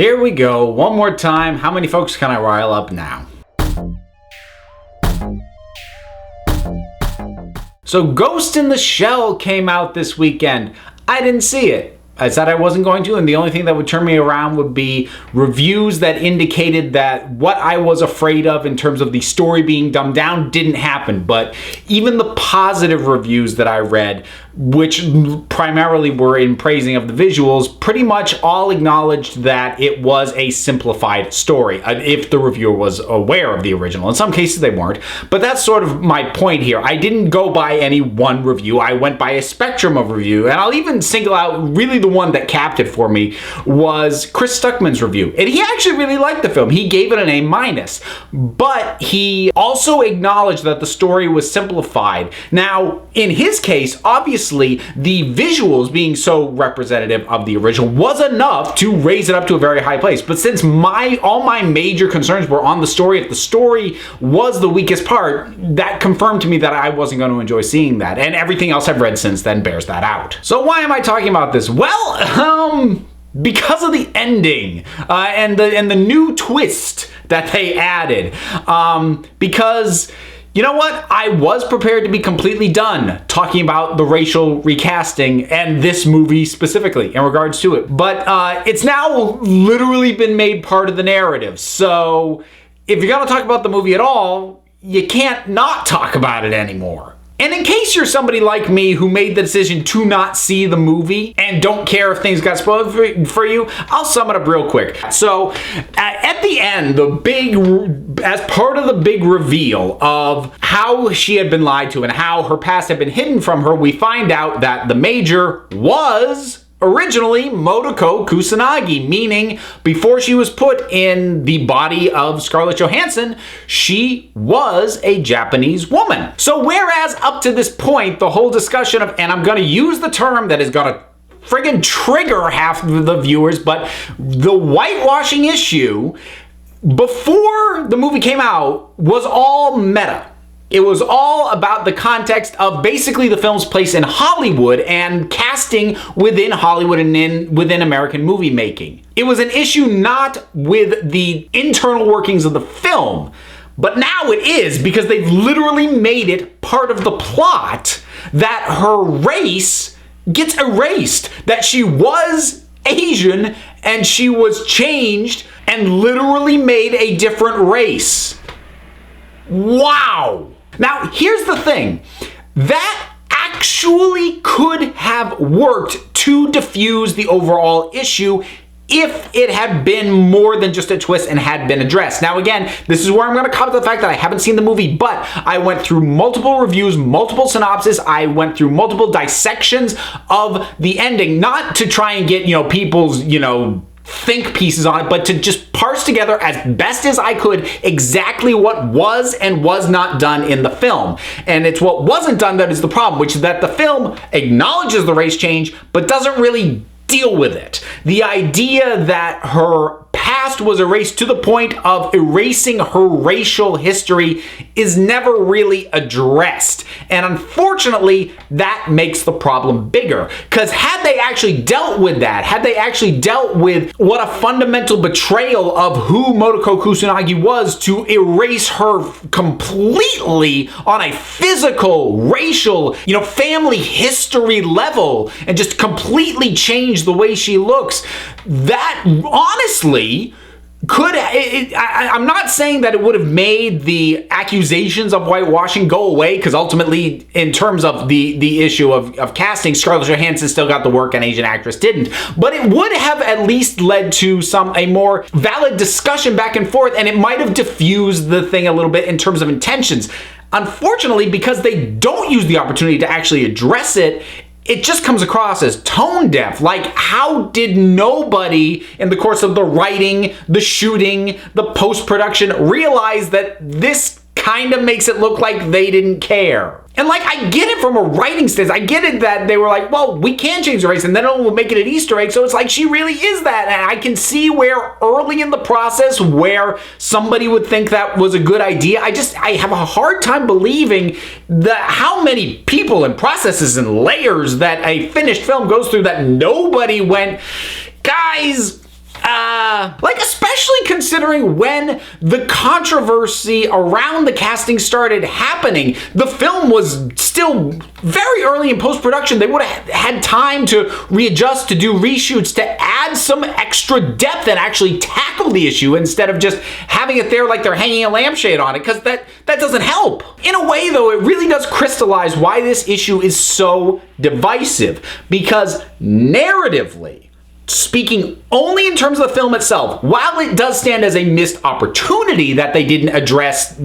Here we go, one more time. How many folks can I rile up now? So Ghost in the Shell came out this weekend. I didn't see it. I said I wasn't going to, and the only thing that would turn me around would be reviews that indicated that what I was afraid of in terms of the story being dumbed down didn't happen. But even the positive reviews that I read, which primarily were in praising of the visuals, pretty much all acknowledged that it was a simplified story, if the reviewer was aware of the original. In some cases they weren't, but that's sort of my point here. I didn't go by any one review. I went by a spectrum of review, and I'll even single out really the one that capped it for me was Chris Stuckman's review. And he actually really liked the film. He gave it an A-, but he also acknowledged that the story was simplified. Now, in his case, obviously, the visuals being so representative of the original was enough to raise it up to a very high place. But since all my major concerns were on the story, if the story was the weakest part, that confirmed to me that I wasn't going to enjoy seeing that. And everything else I've read since then bears that out. So why am I talking about this? Well, because of the ending and the new twist that they added. Because you know what? I was prepared to be completely done talking about the racial recasting and this movie specifically in regards to it. But it's now literally been made part of the narrative. So if you're going to talk about the movie at all, you can't not talk about it anymore. And in case you're somebody like me who made the decision to not see the movie and don't care if things got spoiled for you, I'll sum it up real quick. So at the end, as part of the big reveal of how she had been lied to and how her past had been hidden from her, we find out that the Major was originally Motoko Kusanagi, meaning before she was put in the body of Scarlett Johansson, she was a Japanese woman. So whereas up to this point, the whole discussion of, and I'm going to use the term that is going to friggin' trigger half of the viewers, but the whitewashing issue before the movie came out was all meta. It was all about the context of basically the film's place in Hollywood and casting within Hollywood and within American movie making. It was an issue not with the internal workings of the film, but now it is, because they've literally made it part of the plot that her race gets erased, that she was Asian and she was changed and literally made a different race. Wow! Now, here's the thing. That actually could have worked to diffuse the overall issue if it had been more than just a twist and had been addressed. Now, again, this is where I'm going to comment the fact that I haven't seen the movie, but I went through multiple reviews, multiple synopses. I went through multiple dissections of the ending, not to try and get, people's, think pieces on it, but to just parse together as best as I could exactly what was and was not done in the film. And it's what wasn't done that is the problem, which is that the film acknowledges the race change, but doesn't really deal with it. The idea that her past was erased to the point of erasing her racial history is never really addressed. And unfortunately, that makes the problem bigger. Because had they actually dealt with that, had they actually dealt with what a fundamental betrayal of who Motoko Kusanagi was to erase her completely on a physical, racial, family history level and just completely change the way she looks, that honestly I'm not saying that it would have made the accusations of whitewashing go away, because ultimately, in terms of the issue of casting, Scarlett Johansson still got the work, an Asian actress didn't. But it would have at least led to a more valid discussion back and forth, and it might have diffused the thing a little bit in terms of intentions. Unfortunately, because they don't use the opportunity to actually address it, it just comes across as tone deaf. Like, how did nobody in the course of the writing, the shooting, the post-production realize that this kind of makes it look like they didn't care? And I get it from a writing stance. I get it that they were like, well, we can change the race and then we'll make it an Easter egg. So it's like she really is that. And I can see where early in the process where somebody would think that was a good idea. I have a hard time believing how many people and processes and layers that a finished film goes through that nobody went, guys, especially considering when the controversy around the casting started happening, the film was still very early in post-production. They would have had time to readjust, to do reshoots, to add some extra depth and actually tackle the issue instead of just having it there like they're hanging a lampshade on it, because that doesn't help. In a way, though, it really does crystallize why this issue is so divisive, because narratively, speaking only in terms of the film itself, while it does stand as a missed opportunity that they didn't address,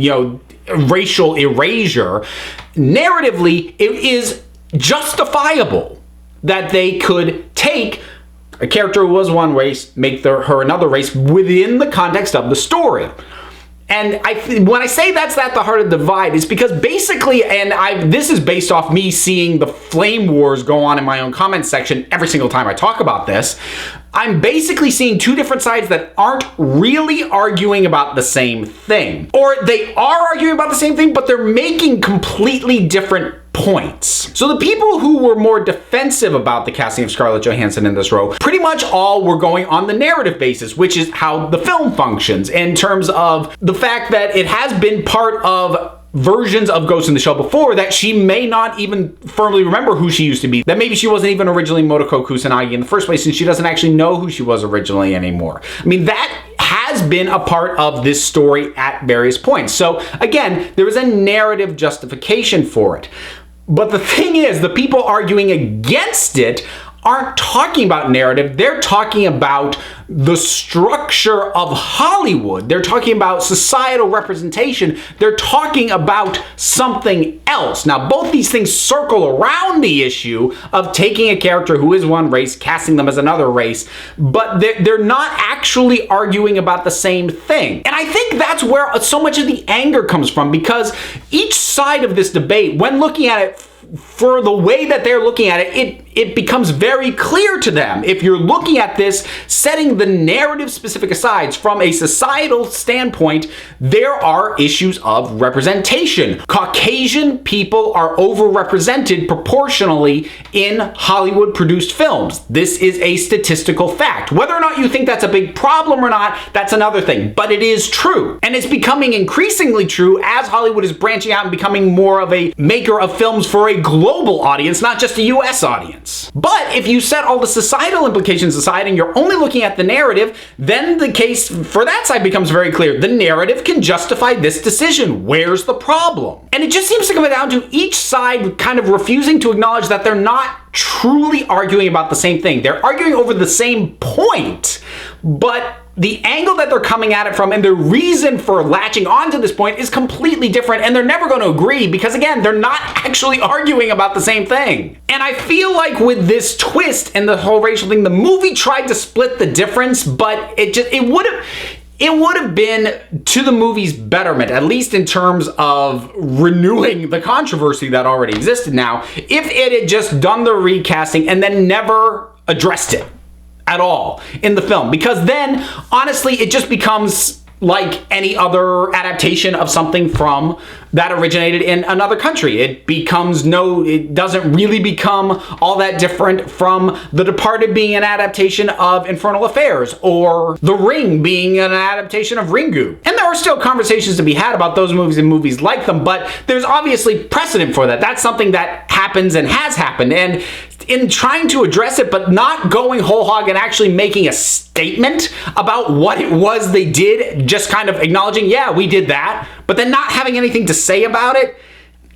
racial erasure, narratively, it is justifiable that they could take a character who was one race, make her another race within the context of the story. And when I say that's at the heart of the divide, it's because basically, this is based off me seeing the flame wars go on in my own comment section every single time I talk about this, I'm basically seeing two different sides that aren't really arguing about the same thing. Or they are arguing about the same thing, but they're making completely different points. So the people who were more defensive about the casting of Scarlett Johansson in this role, pretty much all were going on the narrative basis, which is how the film functions, in terms of the fact that it has been part of versions of Ghost in the Shell before that she may not even firmly remember who she used to be. That maybe she wasn't even originally Motoko Kusanagi in the first place, and she doesn't actually know who she was originally anymore. I mean, that has been a part of this story at various points. So again, there is a narrative justification for it. But the thing is, the people arguing against it aren't talking about narrative, they're talking about the structure of Hollywood. They're talking about societal representation. They're talking about something else. Now, both these things circle around the issue of taking a character who is one race, casting them as another race, but they're not actually arguing about the same thing. And I think that's where so much of the anger comes from, because each side of this debate, when looking at it for the way that they're looking at it, it becomes very clear to them. If you're looking at this, setting the narrative specific asides, from a societal standpoint, there are issues of representation. Caucasian people are overrepresented proportionally in Hollywood produced films. This is a statistical fact. Whether or not you think that's a big problem or not, that's another thing, but it is true. And it's becoming increasingly true as Hollywood is branching out and becoming more of a maker of films for a global audience, not just a US audience. But if you set all the societal implications aside and you're only looking at the narrative, then the case for that side becomes very clear. The narrative can justify this decision. Where's the problem? And it just seems to come down to each side kind of refusing to acknowledge that they're not truly arguing about the same thing. They're arguing over the same point, but the angle that they're coming at it from and the reason for latching onto this point is completely different, and they're never going to agree because, again, they're not actually arguing about the same thing. And I feel like with this twist and the whole racial thing, the movie tried to split the difference, but it would have been to the movie's betterment, at least in terms of renewing the controversy that already existed now, if it had just done the recasting and then never addressed it at all in the film. Because then, honestly, it just becomes like any other adaptation of something from that originated in another country. It doesn't really become all that different from The Departed being an adaptation of Infernal Affairs, or The Ring being an adaptation of Ringu. And there are still conversations to be had about those movies and movies like them, but there's obviously precedent for that. That's something that happens and has happened. And in trying to address it, but not going whole hog and actually making a statement about what it was they did, just kind of acknowledging, yeah, we did that, but then not having anything to say about it,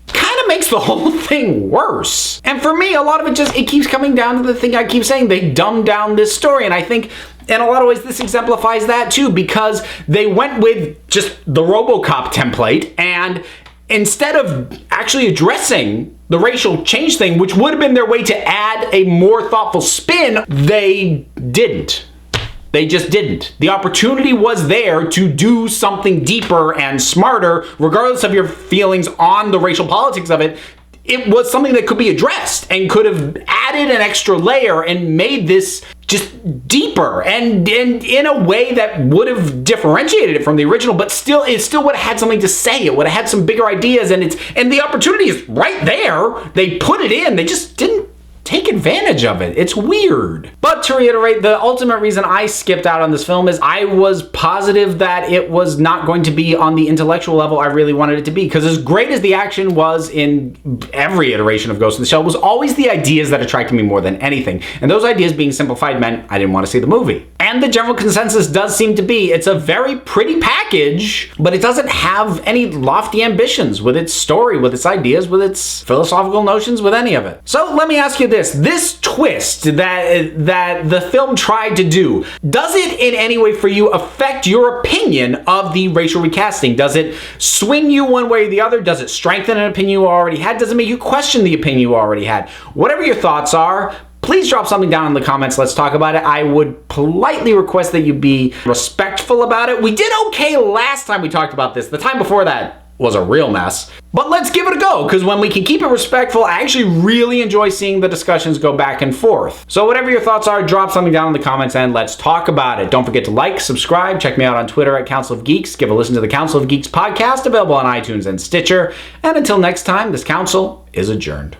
kind of makes the whole thing worse. And for me, a lot of it keeps coming down to the thing I keep saying, they dumbed down this story. And I think in a lot of ways this exemplifies that too, because they went with just the RoboCop template, and instead of actually addressing the racial change thing, which would have been their way to add a more thoughtful spin, they didn't. They just didn't. The opportunity was there to do something deeper and smarter, regardless of your feelings on the racial politics of it. It was something that could be addressed and could have added an extra layer and made this just deeper and in a way that would have differentiated it from the original, but it still would have had something to say. It would have had some bigger ideas, and the opportunity is right there. They put it in. They just didn't take advantage of it. It's weird. But to reiterate, the ultimate reason I skipped out on this film is I was positive that it was not going to be on the intellectual level I really wanted it to be. Because as great as the action was in every iteration of Ghost in the Shell, it was always the ideas that attracted me more than anything. And those ideas being simplified meant I didn't want to see the movie. And the general consensus does seem to be it's a very pretty package, but it doesn't have any lofty ambitions with its story, with its ideas, with its philosophical notions, with any of it. So let me ask you this twist that the film tried to do, does it in any way for you affect your opinion of the racial recasting? Does it swing you one way or the other? Does it strengthen an opinion you already had? Does it make you question the opinion you already had? Whatever your thoughts are, please drop something down in the comments. Let's talk about it. I would politely request that you be respectful about it. We did okay last time we talked about this. The time before that was a real mess. But let's give it a go, because when we can keep it respectful, I actually really enjoy seeing the discussions go back and forth. So whatever your thoughts are, drop something down in the comments and let's talk about it. Don't forget to like, subscribe, check me out on Twitter at Council of Geeks, give a listen to the Council of Geeks podcast, available on iTunes and Stitcher. And until next time, this council is adjourned.